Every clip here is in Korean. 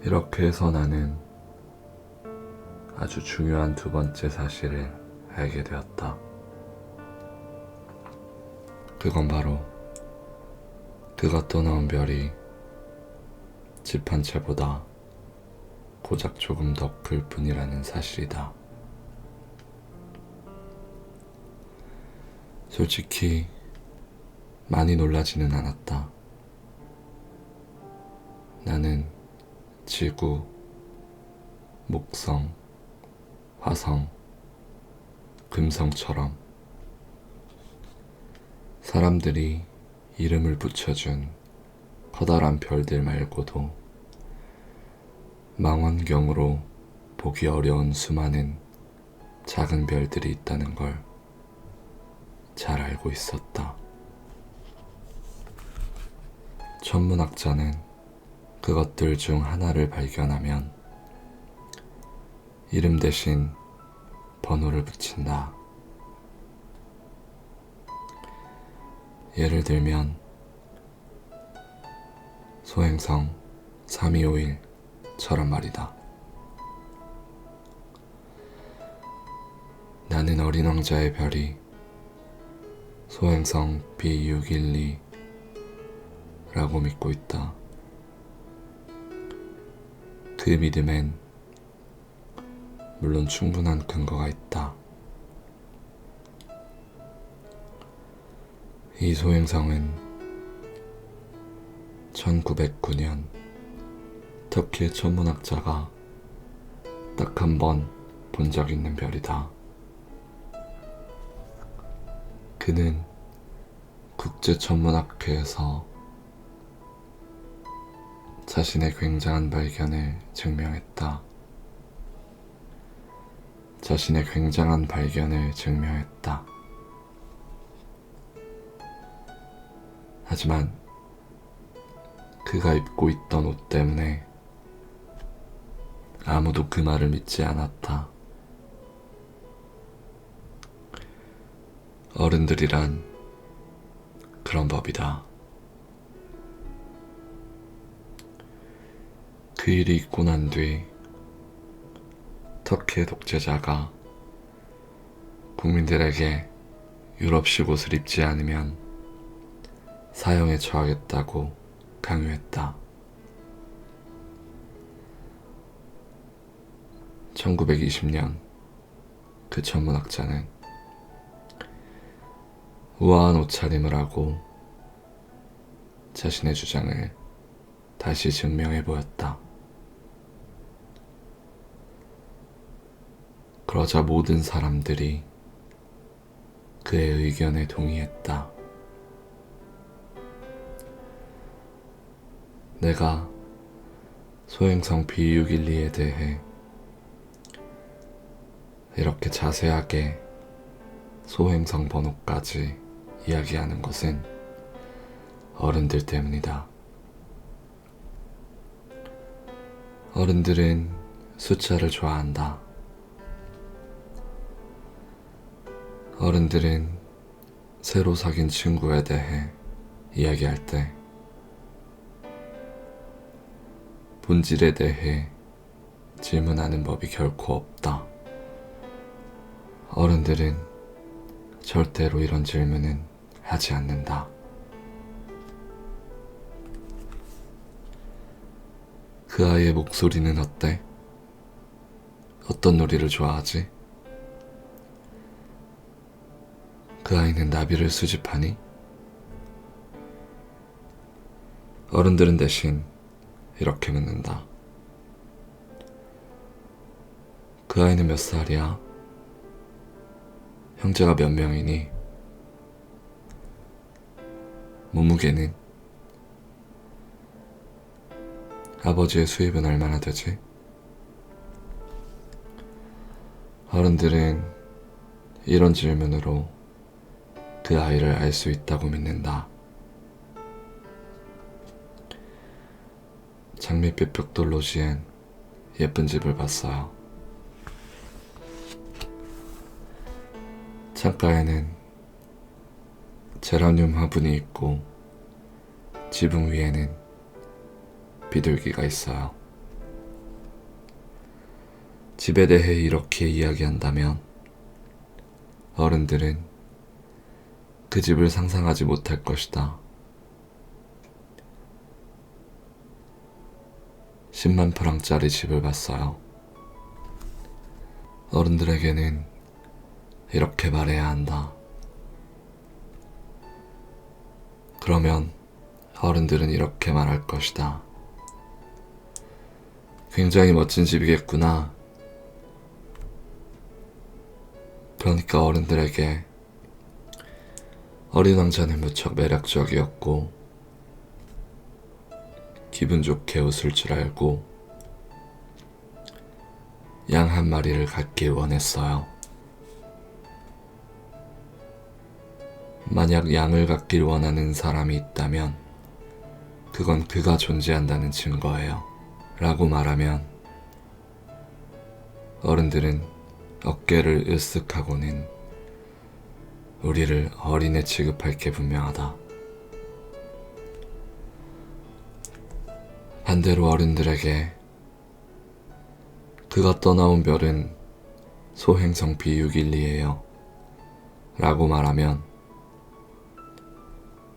이렇게 해서 나는 아주 중요한 두 번째 사실을 알게 되었다. 그건 바로 그가 떠나온 별이 집 한 채보다 고작 조금 더 클 뿐이라는 사실이다. 솔직히 많이 놀라지는 않았다. 나는 지구, 목성, 화성, 금성처럼 사람들이 이름을 붙여준 커다란 별들 말고도 망원경으로 보기 어려운 수많은 작은 별들이 있다는 걸 잘 알고 있었다. 천문학자는 그것들 중 하나를 발견하면 이름 대신 번호를 붙인다. 예를 들면 소행성 3251처럼 말이다. 나는 어린 왕자의 별이 소행성 B612라고 믿고 있다. 그 믿음엔 물론 충분한 근거가 있다. 이 소행성은 1909년 터키의 천문학자가 딱 한 번 본 적 있는 별이다. 그는 국제천문학회에서 자신의 굉장한 발견을 증명했다. 자신의 굉장한 발견을 증명했다. 하지만 그가 입고 있던 옷 때문에 아무도 그 말을 믿지 않았다. 어른들이란 그런 법이다. 그 일이 있고 난 뒤 터키의 독재자가 국민들에게 유럽식 옷을 입지 않으면 사형에 처하겠다고 강요했다. 1920년 그 천문학자는 우아한 옷차림을 하고 자신의 주장을 다시 증명해 보였다. 그러자 모든 사람들이 그의 의견에 동의했다. 내가 소행성 B612에 대해 이렇게 자세하게 소행성 번호까지 이야기하는 것은 어른들 때문이다. 어른들은 숫자를 좋아한다. 어른들은 새로 사귄 친구에 대해 이야기할 때 본질에 대해 질문하는 법이 결코 없다. 어른들은 절대로 이런 질문은 하지 않는다. 그 아이의 목소리는 어때? 어떤 놀이를 좋아하지? 그 아이는 나비를 수집하니? 어른들은 대신 이렇게 묻는다. 그 아이는 몇 살이야? 형제가 몇 명이니? 몸무게는? 아버지의 수입은 얼마나 되지? 어른들은 이런 질문으로 그 아이를 알 수 있다고 믿는다. 장밋빛 벽돌로 지은 예쁜 집을 봤어요. 창가에는 제라늄 화분이 있고 지붕 위에는 비둘기가 있어요. 집에 대해 이렇게 이야기한다면 어른들은 그 집을 상상하지 못할 것이다. 10만 프랑짜리 집을 봤어요. 어른들에게는 이렇게 말해야 한다. 그러면 어른들은 이렇게 말할 것이다. 굉장히 멋진 집이겠구나. 그러니까 어른들에게 어린 왕자는 무척 매력적이었고 기분 좋게 웃을 줄 알고 양 한 마리를 갖길 원했어요. 만약 양을 갖길 원하는 사람이 있다면 그건 그가 존재한다는 증거예요. 라고 말하면 어른들은 어깨를 으쓱하고는 우리를 어린애 취급할 게 분명하다. 반대로 어른들에게 그가 떠나온 별은 소행성 B612예요. 라고 말하면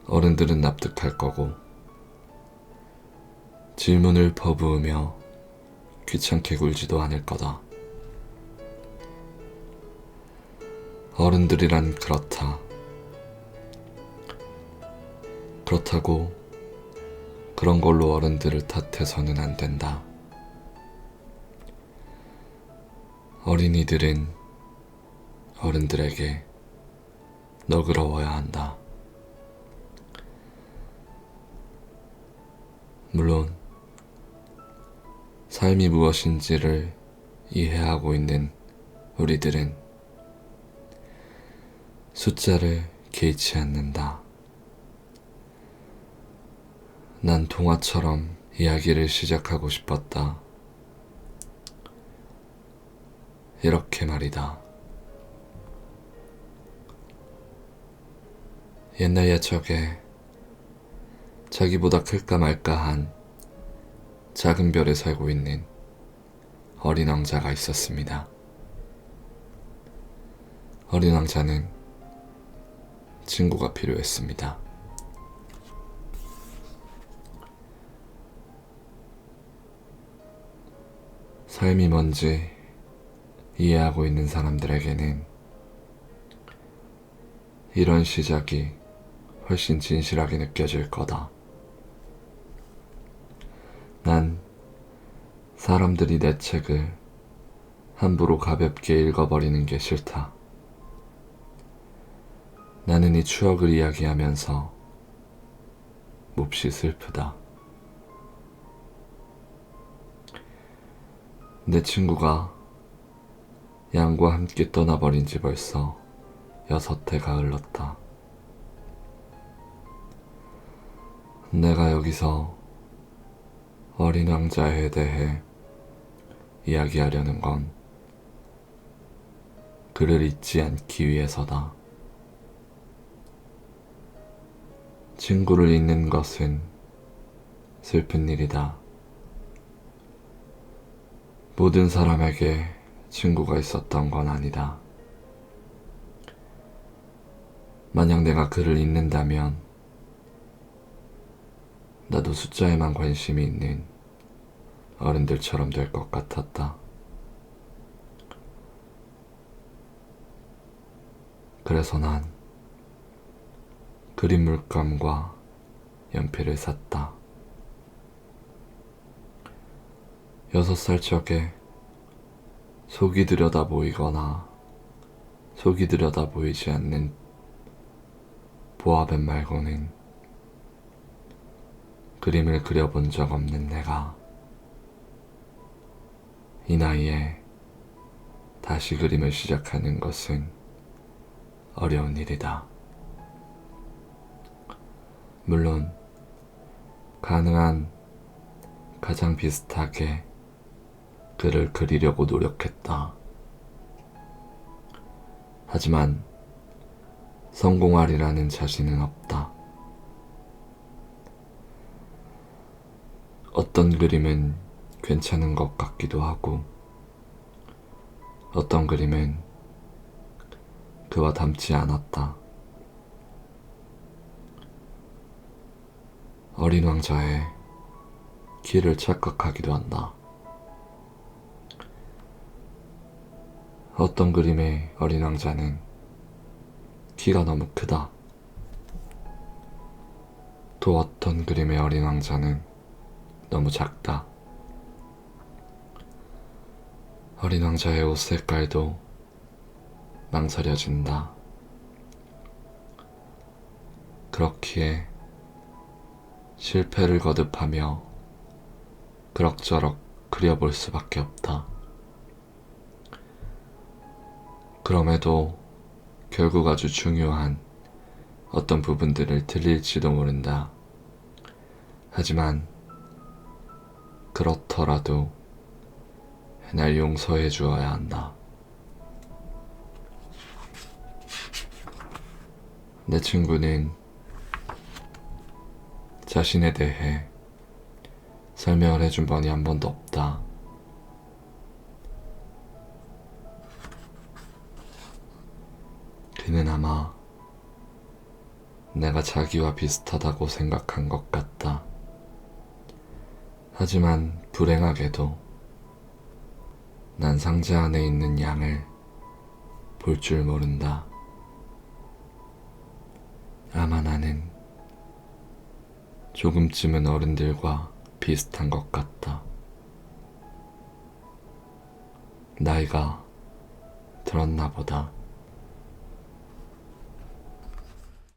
어른들은 납득할 거고 질문을 퍼부으며 귀찮게 굴지도 않을 거다. 어른들이란 그렇다. 그렇다고 그런 걸로 어른들을 탓해서는 안 된다. 어린이들은 어른들에게 너그러워야 한다. 물론 삶이 무엇인지를 이해하고 있는 우리들은 숫자를 개의치 않는다. 난 동화처럼 이야기를 시작하고 싶었다. 이렇게 말이다. 옛날 옛적에 자기보다 클까 말까한 작은 별에 살고 있는 어린 왕자가 있었습니다. 어린 왕자는 친구가 필요했습니다. 삶이 뭔지 이해하고 있는 사람들에게는 이런 시작이 훨씬 진실하게 느껴질 거다. 난 사람들이 내 책을 함부로 가볍게 읽어버리는 게 싫다. 나는 이 추억을 이야기하면서 몹시 슬프다. 내 친구가 양과 함께 떠나버린 지 벌써 6해가 흘렀다. 내가 여기서 어린 왕자에 대해 이야기하려는 건 그를 잊지 않기 위해서다. 친구를 잊는 것은 슬픈 일이다. 모든 사람에게 친구가 있었던 건 아니다. 만약 내가 그를 잊는다면 나도 숫자에만 관심이 있는 어른들처럼 될 것 같았다. 그래서 난 그림 물감과 연필을 샀다. 6살 적에 속이 들여다 보이거나 속이 들여다 보이지 않는 보아뱀 말고는 그림을 그려본 적 없는 내가 이 나이에 다시 그림을 시작하는 것은 어려운 일이다. 물론 가능한 가장 비슷하게 그를 그리려고 노력했다. 하지만 성공하리라는 자신은 없다. 어떤 그림은 괜찮은 것 같기도 하고 어떤 그림은 그와 닮지 않았다. 어린 왕자의 키를 착각하기도 한다. 어떤 그림의 어린 왕자는 키가 너무 크다. 또 어떤 그림의 어린 왕자는 너무 작다. 어린 왕자의 옷 색깔도 망설여진다. 그렇기에 실패를 거듭하며 그럭저럭 그려볼 수밖에 없다. 그럼에도 결국 아주 중요한 어떤 부분들을 틀릴지도 모른다. 하지만 그렇더라도 날 용서해 주어야 한다. 내 친구는 자신에 대해 설명을 해준 번이 한 번도 없다. 그는 아마 내가 자기와 비슷하다고 생각한 것 같다. 하지만 불행하게도 난 상자 안에 있는 양을 볼 줄 모른다. 아마 나는 조금쯤은 어른들과 비슷한 것 같다. 나이가 들었나 보다.